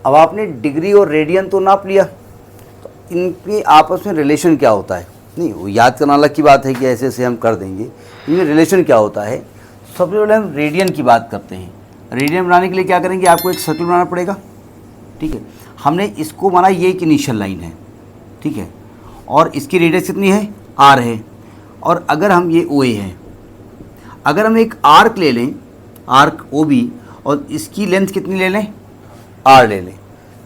अब आपने डिग्री और रेडियन तो नाप लिया, तो इनके आपस में रिलेशन क्या होता है, नहीं वो याद करना अलग की बात है कि ऐसे ऐसे हम कर देंगे, इनमें रिलेशन क्या होता है। सबसे पहले हम रेडियन की बात करते हैं। रेडियन बनाने के लिए क्या करेंगे, आपको एक सर्कल बनाना पड़ेगा, ठीक है। हमने इसको माना ये एक इनिशियल लाइन है, ठीक है, और इसकी रेडियस कितनी है, आर है, और अगर हम ये ओ ए है, अगर हम एक आर्क ले लें, आर्क ओ बी, और इसकी लेंथ कितनी ले लें, आर ले लें,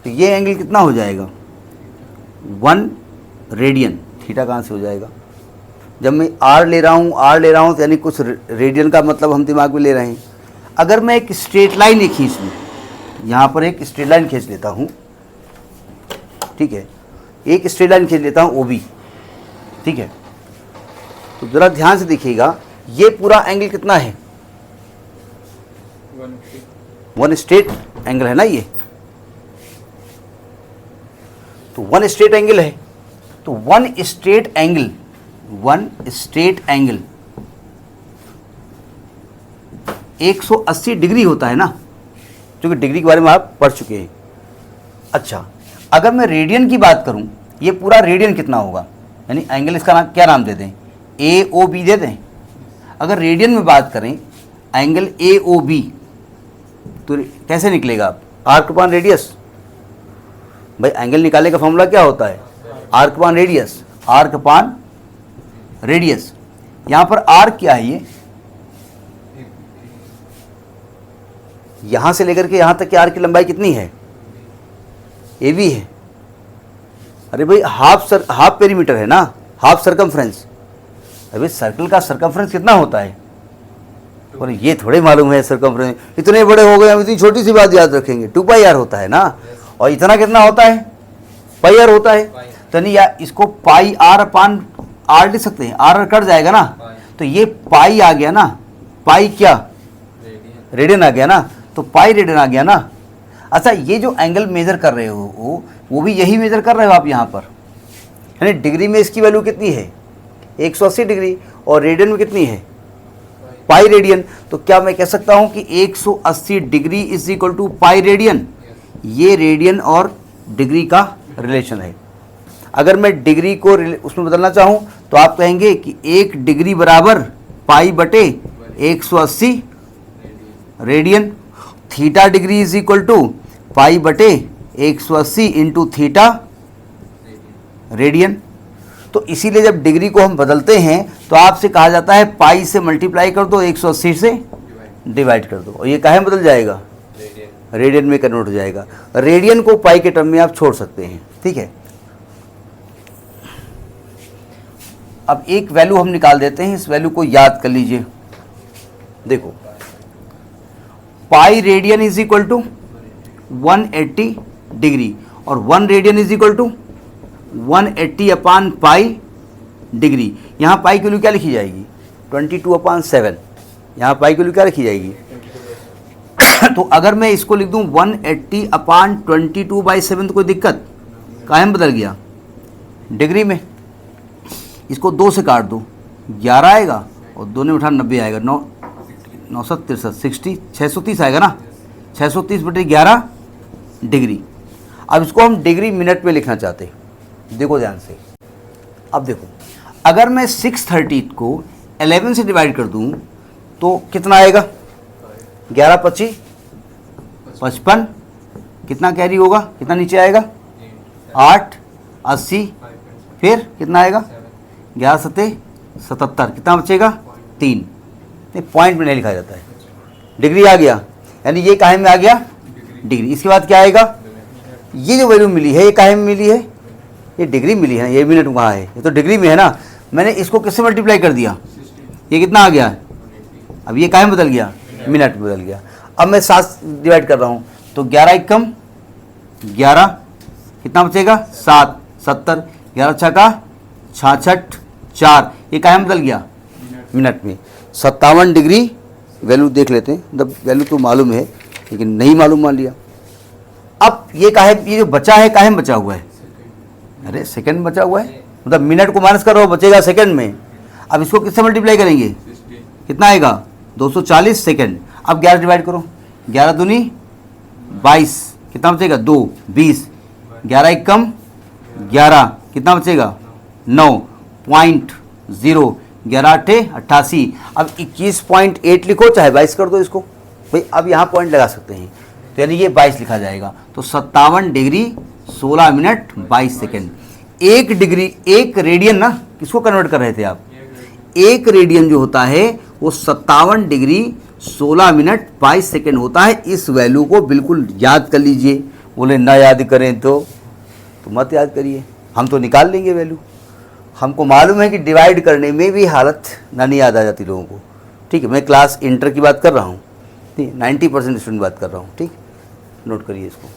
तो ये एंगल कितना हो जाएगा, 1 रेडियन। थीटा कहाँ से हो जाएगा, जब मैं आर ले रहा हूँ तो यानी कुछ रेडियन का मतलब हम दिमाग में ले रहे हैं। अगर मैं एक स्ट्रेट लाइन एक खींच लूँ, यहाँ पर एक स्ट्रेट लाइन खींच लेता हूँ, ठीक है, एक स्ट्रेट लाइन खींच लेता हूँ ओ बी, ठीक है, तो ज़रा ध्यान से देखिएगा, ये पूरा एंगल कितना है, 1 स्ट्रेट एंगल है ना ये, तो 1 स्ट्रेट एंगल है, तो 1 स्ट्रेट एंगल 180 डिग्री होता है ना, क्योंकि डिग्री के बारे में आप पढ़ चुके हैं। अच्छा, अगर मैं रेडियन की बात करूं, ये पूरा रेडियन कितना होगा, यानी एंगल इसका नाम क्या नाम दे दें, ए ओ बी दे दें। अगर रेडियन में बात करें एंगल ए ओ बी, तो कैसे निकलेगा, आर्क अपान रेडियस। भाई एंगल निकालने का फॉर्मूला क्या होता है, आर्क अपान रेडियस, आर्क अपान रेडियस। यहां पर आर्क क्या है, ये यहां से लेकर के यहां तक की आर्क की लंबाई कितनी है, ए बी है। अरे भाई हाफ पेरीमीटर है ना, हाफ सर्कमफ्रेंस। अभी सर्कल का सर्कमफ्रेंस कितना होता है, और ये थोड़े मालूम है सर्कमफ्रेंस, इतने बड़े हो गए हम इतनी छोटी सी बात याद रखेंगे, 2 पाई आर होता है ना, और इतना कितना होता है, पाई आर होता है। तो नहीं या इसको पाई आर अपान आर लिख सकते हैं, आर कट जाएगा ना, तो ये पाई आ गया ना, पाई क्या रेडियन आ गया ना, तो पाई रेडियन आ गया ना। अच्छा, ये जो एंगल मेजर कर रहे हो वो भी यही मेजर कर रहे हो आप यहाँ पर, यानी डिग्री में इसकी वैल्यू कितनी है 180 डिग्री, और रेडियन में कितनी है पाई रेडियन। तो क्या मैं कह सकता हूँ कि 180 degree is equal to pi radian, ये रेडियन और डिग्री का रिलेशन है। अगर मैं डिग्री को उसमें बदलना चाहूँ तो आप कहेंगे कि 1 डिग्री बराबर पाई बटे 180 radian, theta degree is equal to pi बटे 180 इंटू थीटा रेडियन। तो इसीलिए जब डिग्री को हम बदलते हैं तो आपसे कहा जाता है पाई से मल्टीप्लाई कर दो, 180 से डिवाइड कर दो, और ये काहे में बदल जाएगा, रेडियन में कन्वर्ट हो जाएगा। रेडियन को पाई के टर्म में आप छोड़ सकते हैं, ठीक है। अब एक वैल्यू हम निकाल देते हैं, इस वैल्यू को याद कर लीजिए। देखो, pi radian is equal to 180 degree, और 1 radian is equal to 180 upon pi degree. यहाँ पाई की वैल्यू क्या लिखी जाएगी, 22/7। यहाँ पाई की वैल्यू क्या लिखी जाएगी तो अगर मैं इसको लिख दूँ 180 अपान 22/7, तो कोई दिक्कत, काहे में बदल गया, डिग्री में। इसको 2 से काट दो, 11 आएगा, और 2 ने उठा 90 आएगा, 963 60 630 आएगा ना, 630 बटे 11 डिग्री। अब इसको हम डिग्री मिनट में लिखना चाहते हैं, देखो ध्यान से। अब देखो, अगर मैं 630 को 11 से डिवाइड कर दूं तो कितना आएगा, 11 25 55, कितना कैरी होगा, कितना नीचे आएगा, 8 80, फिर कितना आएगा, 11 7 77, कितना बचेगा 3। पॉइंट में नहीं लिखा जाता है, डिग्री आ गया, यानी ये काहे में आ गया, डिग्री। इसके बाद क्या आएगा, ये जो वैल्यू मिली है ये काहे में मिली है, ये डिग्री मिली है, ये मिनट कहाँ है, ये तो डिग्री में है ना। मैंने इसको किससे मल्टीप्लाई कर दिया, ये कितना आ गया, अब ये काहे में बदल गया, मिनट में बदल गया। अब मैं 7 डिवाइड कर रहा हूँ, तो 11 एकम 11, कितना बचेगा 7 70, 11 छक्का 66 4, ये काहे में बदल गया, मिनट में। 57 डिग्री वैल्यू देख लेते हैं, मतलब वैल्यू तो मालूम है लेकिन नहीं मालूम मान लिया। अब ये काहे, ये जो बचा है काहे में बचा हुआ है, अरे सेकंड बचा हुआ है, मतलब मिनट को माइनस करो बचेगा सेकंड में। अब इसको किससे मल्टीप्लाई करेंगे, कितना आएगा 240 सेकंड। अब 11 डिवाइड करो, 11 दूनी 22, कितना बचेगा 2, 20, 11 एक कम 11, कितना बचेगा 9.0, 11 8 88। अब 21.8 लिखो चाहे 22 कर दो इसको भाई, अब यहाँ पॉइंट लगा सकते हैं, तो यानी ये 22 लिखा जाएगा। तो 57 degree 16 minute 22 second. 1 degree, 1 radian ना, किसको कन्वर्ट कर रहे थे आप, 1 रेडियन जो होता है वो 57 डिग्री 16 मिनट 22 सेकेंड होता है। इस वैल्यू को बिल्कुल याद कर लीजिए। बोले ना याद करें तो मत याद करिए, हम तो निकाल लेंगे वैल्यू। हमको मालूम है कि डिवाइड करने में भी हालत ना नहीं याद आ जाती लोगों को। ठीक है, मैं क्लास इंटर की बात कर रहा हूँ, 90% स्टूडेंट बात कर रहा हूँ। ठीक, नोट करिए इसको।